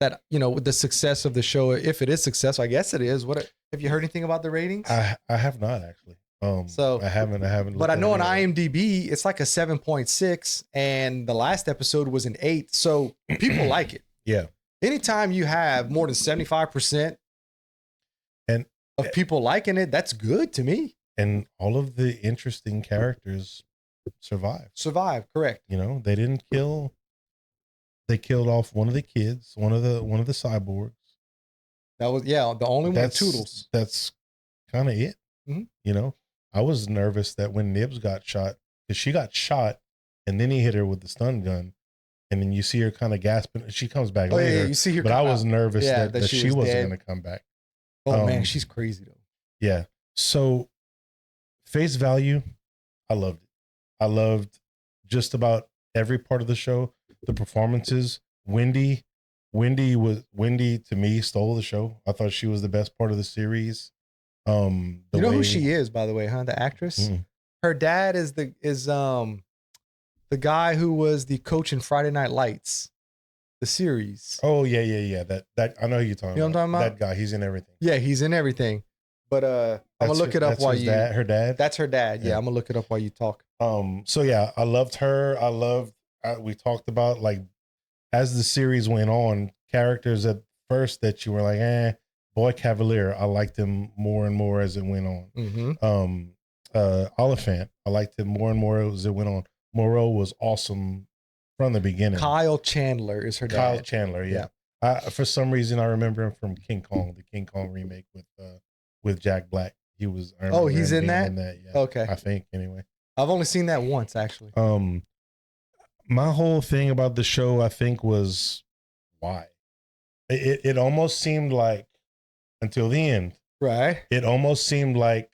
that, with the success of the show, if it is successful, I guess it is. Have you heard anything about the ratings? I have not, actually. So I haven't. But I know on IMDb it's like a 7.6, and the last episode was an 8. So people like it. Yeah. Anytime you have more than 75% of people liking it, that's good to me. And all of the interesting characters survived. Correct. They didn't kill. They killed off one of the kids, one of the cyborgs. That was the only one. Toodles. That's kind of it. I was nervous that when Nibs got shot, because she got shot, and then he hit her with the stun gun, and then you see her kind of gasping. She comes back later. Yeah, you see her. But I was nervous that she wasn't going to come back. Oh man, she's crazy though. Yeah. So, face value, I loved it. I loved just about every part of the show. The performances. Wendy to me stole the show. I thought she was the best part of the series. You know who she is, by the way, huh? The actress. Her dad is the guy who was the coach in Friday Night Lights, the series. Oh yeah. That I know who you're talking about. You know what I'm talking about? That guy. He's in everything. Yeah, he's in everything. But I'm gonna look it up while you. Her dad. That's her dad. Yeah, I'm gonna look it up while you talk. So yeah, I loved her. We talked about, like, as the series went on, characters at first that you were like, Boy Cavalier, I liked him more and more as it went on. Oliphant, I liked him more and more as it went on. Moreau was awesome from the beginning. Kyle Chandler is her dad. Kyle Chandler, yeah. For some reason, I remember him from King Kong, the King Kong remake with Jack Black. He was. He's in that? Yeah, okay. I think, anyway. I've only seen that once, actually. My whole thing about the show, I think, was why. It almost seemed like, until the end, right? It almost seemed like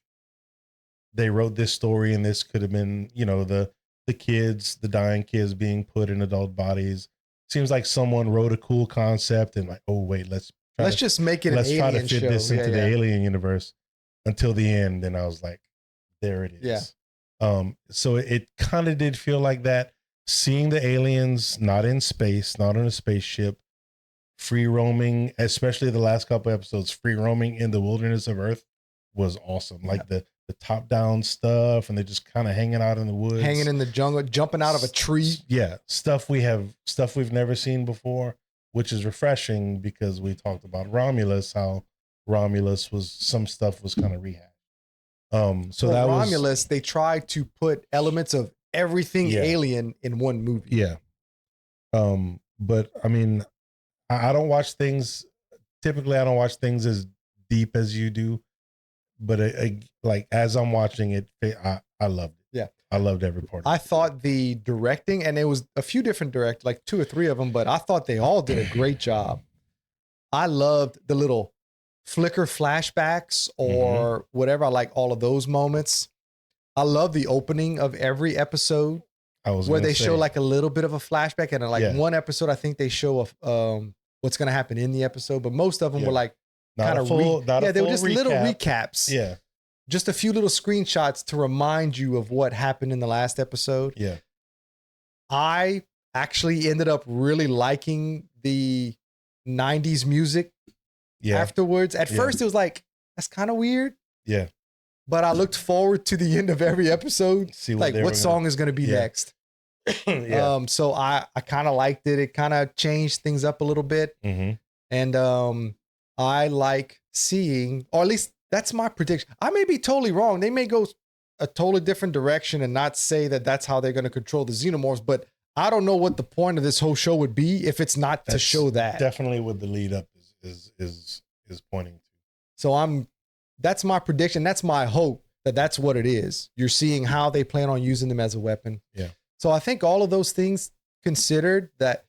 they wrote this story, and this could have been, the kids, the dying kids being put in adult bodies. Seems like someone wrote a cool concept and like, oh wait, let's just make it. Let's try to fit this into the Alien universe. Until the end, and I was like, there it is. Yeah. So it kind of did feel like that. Seeing the aliens not in space, not on a spaceship, free roaming, especially the last couple episodes, free roaming in the wilderness of Earth was awesome. Like the top down stuff, and they're just kind of hanging out in the woods, hanging in the jungle, jumping out of a tree. Yeah, stuff we've never seen before, which is refreshing, because we talked about Romulus, how Romulus some stuff was kind of rehashed. So that Romulus, they tried to put elements of everything alien in one movie. Yeah. But I mean, I don't watch things. Typically, I don't watch things as deep as you do. But like, as I'm watching it, I loved it. Yeah. I loved every part. I thought the directing, and it was a few different directors, like 2 or 3 of them, but I thought they all did a great job. I loved the little flicker flashbacks or whatever. I like all of those moments. I love the opening of every episode where they show like a little bit of a flashback, and like one episode, I think they show what's going to happen in the episode, but most of them were like kind of they were just little recaps. Yeah. Just a few little screenshots to remind you of what happened in the last episode. Yeah. I actually ended up really liking the 90s music afterwards. At first it was like, that's kind of weird. Yeah. But I looked forward to the end of every episode. See what song is going to be next. So I kind of liked it. It kind of changed things up a little bit. And I like seeing, or at least that's my prediction. I may be totally wrong. They may go a totally different direction and not say that that's how they're going to control the xenomorphs, but I don't know what the point of this whole show would be if it's not to show that. Definitely what the lead up is pointing to. So that's my prediction. That's my hope that that's what it is. You're seeing how they plan on using them as a weapon. Yeah. So I think all of those things considered, that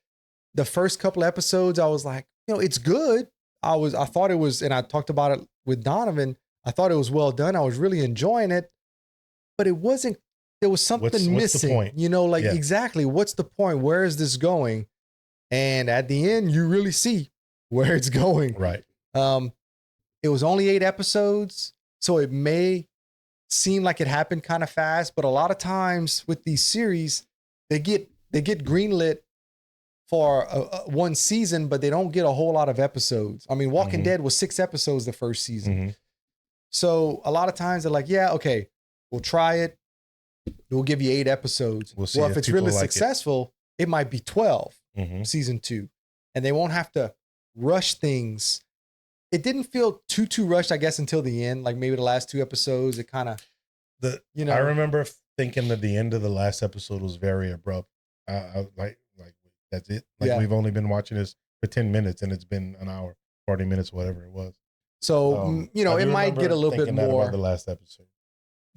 the first couple episodes, I was like, it's good. I thought it was, and I talked about it with Donovan. I thought it was well done. I was really enjoying it, but it wasn't, there was something missing, what's the point? Exactly. What's the point? Where is this going? And at the end, you really see where it's going. Right. It was only 8 episodes, so it may seem like it happened kind of fast, but a lot of times with these series, they get greenlit for one season, but they don't get a whole lot of episodes. I mean, Walking Dead was 6 episodes the first season. So a lot of times they're like, yeah, okay, we'll try it. We'll give you 8 episodes. We'll see if it's really successful, it might be 12 season 2, and they won't have to rush things. It didn't feel too rushed, I guess, until the end. Like maybe the last 2 episodes, it kind of, I remember thinking that the end of the last episode was very abrupt. I like that's it. Like we've only been watching this for 10 minutes, and it's been an hour, 40 minutes, whatever it was. So it might get a little bit more about the last episode,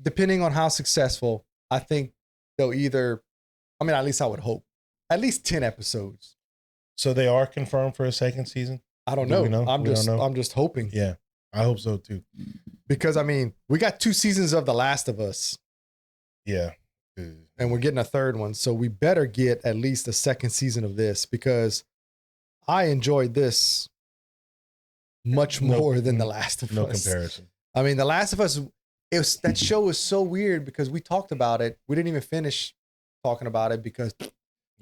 depending on how successful. I think they'll either, at least I would hope, at least 10 episodes. So they are confirmed for a second season? I don't know. I'm just hoping. Yeah, I hope so too. Because we got 2 seasons of The Last of Us. Yeah. And we're getting a 3rd one. So we better get at least a 2nd season of this, because I enjoyed this much more than The Last of Us. No comparison. The Last of Us, that show was so weird because we talked about it. We didn't even finish talking about it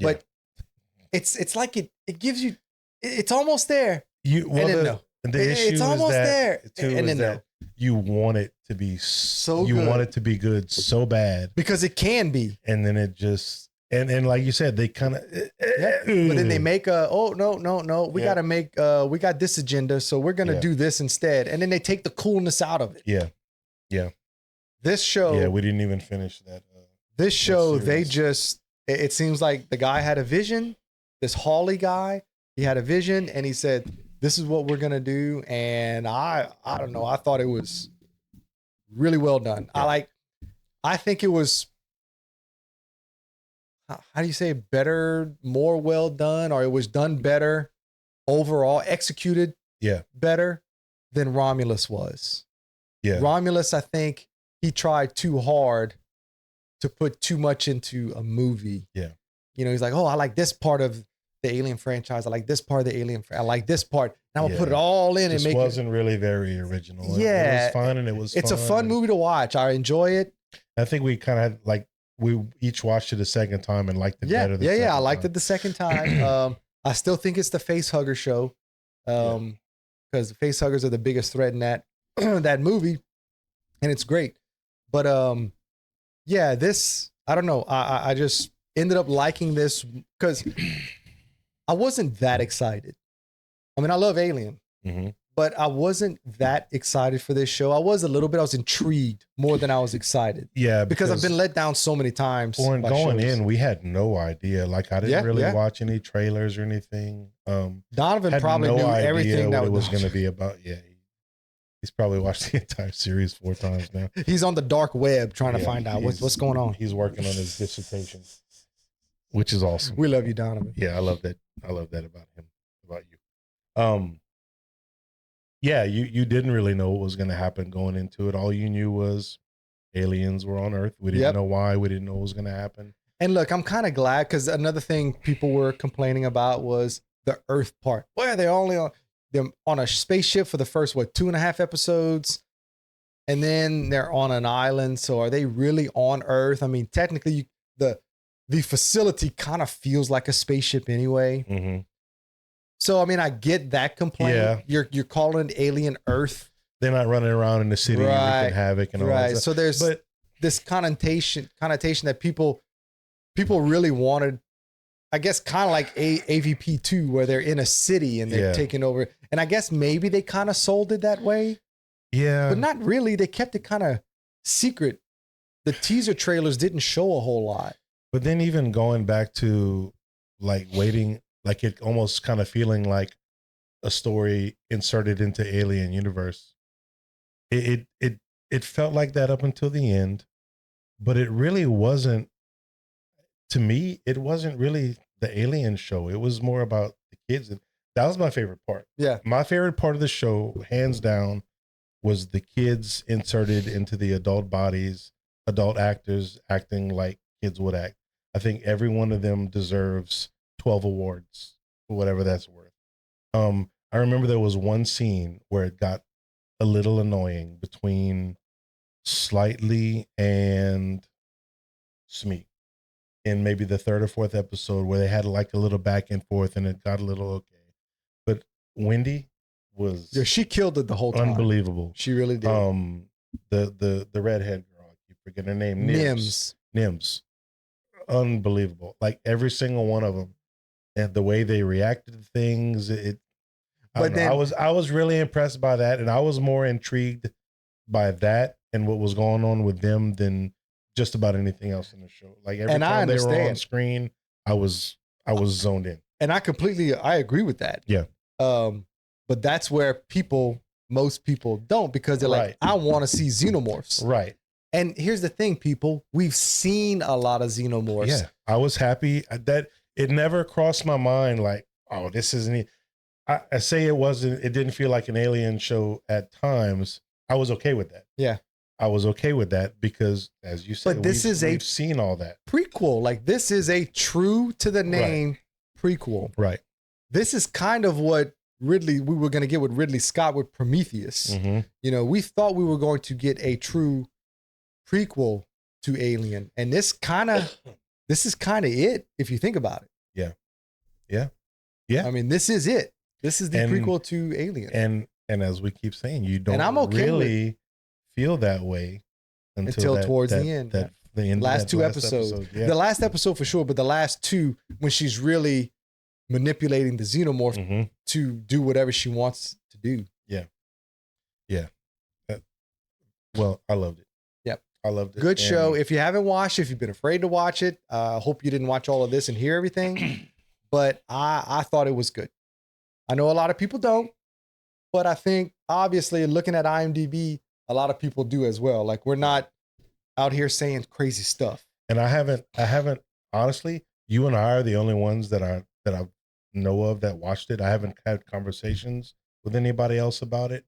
but it's like it gives you, it's almost there. The issue it's almost there. And then you want it to be so you good. want it to be good so bad, because it can be. And then it just, and like you said, they kind of but then they make no, we got to make we got this agenda, so we're going to do this instead. And then they take the coolness out of it. Yeah. This show, we didn't even finish that. This show, they just, it seems like the guy had a vision. This Hawley guy, he had a vision, and he said, this is what we're going to do. And I don't know. I thought it was really well done. Yeah. I think it was, how do you say, better, more well done, or it was done better overall, executed better than Romulus was. Yeah. Romulus, I think he tried too hard to put too much into a movie. Yeah. He's like, oh, I like this part of the Alien franchise. I like this part of the Alien. I like this part. Now I'll put it all in and make it. It wasn't really very original. Yeah. It was fun, and it was It's a fun movie to watch. I enjoy it. I think we kind of we each watched it a second time and liked it better. I liked it the second time. I still think it's the Facehugger show. Because the Facehuggers are the biggest threat in that movie. And it's great. But this, I don't know. I just ended up liking this because I wasn't that excited. I love Alien, but I wasn't that excited for this show. I was a little bit. I was intrigued more than I was excited. Yeah, because I've been let down so many times. Going in, we had no idea. I didn't really watch any trailers or anything. Donovan probably knew everything that it was going to be about. Yeah, He's probably watched the entire series 4 times now. He's on the dark web trying to find out what's going on. He's working on his dissertation, which is awesome. We love you, Donovan. Yeah, I love that. I love that about him, about you. Yeah, you didn't really know what was going to happen going into it. All you knew was aliens were on Earth. We didn't know why. We didn't know what was going to happen. And look, I'm kind of glad, because another thing people were complaining about was the Earth part. Boy, they're only on a spaceship for the first 2.5 episodes, and then they're on an island. So are they really on Earth? I mean, technically, the facility kind of feels like a spaceship anyway. Mm-hmm. So I mean, I get that complaint. Yeah. You're calling it alien Earth. They're not running around in the city wreaking havoc and all that stuff. So there's this connotation that people really wanted. I guess kind of like AVP2, where they're in a city and they're taking over. And I guess maybe they kind of sold it that way. Yeah. But not really. They kept it kind of secret. The teaser trailers didn't show a whole lot. But then even going back to like waiting, like it almost kind of feeling like a story inserted into Alien Universe. It felt like that up until the end, but it really wasn't. To me, it wasn't really the alien show. It was more about the kids. And that was my favorite part. Yeah. My favorite part of the show, hands down, was the kids inserted into the adult bodies, adult actors acting like kids would act. I think every one of them deserves 12 awards, for whatever that's worth. I remember there was one scene where it got a little annoying between Slightly and Smee. In maybe the 3rd or 4th episode, where they had like a little back and forth, and it got a little okay. But Wendy was she killed it the whole time. Unbelievable. She really did. The redhead girl, I keep forgetting her name. Nims. Unbelievable. Like every single one of them, and the way they reacted to things. I was really impressed by that, and I was more intrigued by that and what was going on with them than just about anything else in the show. Like every time they were on screen, I was zoned in. And I agree with that. Yeah. But that's where most people don't, because they're like, I want to see xenomorphs. Right. And here's the thing, people, we've seen a lot of xenomorphs. Yeah. I was happy that it never crossed my mind like, oh, this isn't. I say it didn't feel like an alien show at times. I was okay with that. Yeah. I was okay with that because, as you said, we've seen all that. Prequel. Like, this is a true to the name prequel. Right. This is kind of what we were going to get with Ridley Scott with Prometheus. Mm-hmm. You know, we thought we were going to get a true prequel to Alien. And this is kind of it, if you think about it. Yeah. Yeah. Yeah. I mean, this is it. This is the prequel to Alien. And as we keep saying, you don't really feel that way until towards the end. The end last 2 episodes. Yeah. The last episode for sure, but the last 2, when she's really manipulating the xenomorph to do whatever she wants to do. Yeah. Yeah. Well, I loved it. Yep. I loved it. Good show. If you haven't watched it, if you've been afraid to watch it, I hope you didn't watch all of this and hear everything, but I thought it was good. I know a lot of people don't, but I think obviously looking at IMDb, a lot of people do as well. Like, we're not out here saying crazy stuff. And I haven't honestly, you and I are the only ones that I know of that watched it. I haven't had conversations with anybody else about it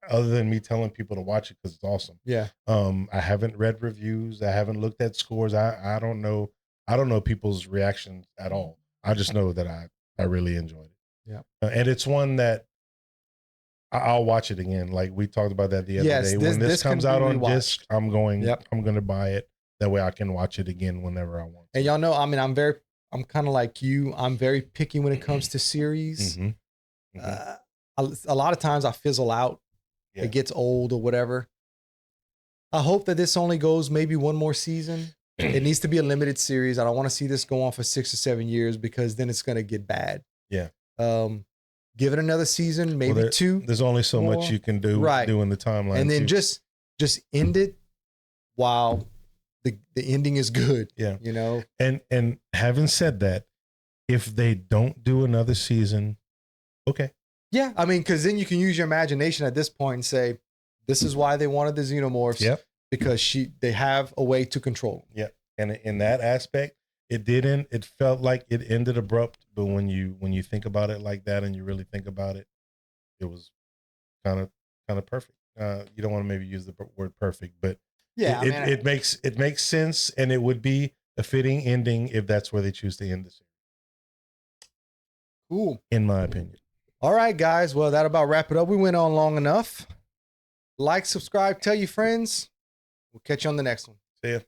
other than me telling people to watch it because it's awesome. Yeah. I haven't read reviews. I haven't looked at scores. I don't know people's reactions at all. I just know that I really enjoyed it. Yeah. And it's one that I'll watch it again. Like we talked about that the other day. When this comes out on disc, I'm going to buy it. That way I can watch it again whenever I want. And y'all know, I mean, I'm kind of like you. I'm very picky when it comes to series. Mm-hmm. Mm-hmm. A lot of times I fizzle out. Yeah. It gets old or whatever. I hope that this only goes maybe one more season. It needs to be a limited series. I don't want to see this go on for 6 or 7 years because then it's going to get bad. Yeah. Give it another season, maybe 2. There's only so much you can do doing the timeline. And then just end it while the ending is good. Yeah. You know? And having said that, if they don't do another season, okay. Yeah, I mean, because then you can use your imagination at this point and say, this is why they wanted the xenomorphs. Yep. Because they have a way to control them. Yep. And in that aspect, it felt like it ended abrupt, but when you think about it like that and you really think about it, it was kind of perfect. You don't want to maybe use the word perfect, but yeah, it makes sense, and it would be a fitting ending if that's where they choose to end the series. Cool. In my opinion. All right, guys. Well, that about wrap it up. We went on long enough. Like, subscribe, tell your friends. We'll catch you on the next one. See ya.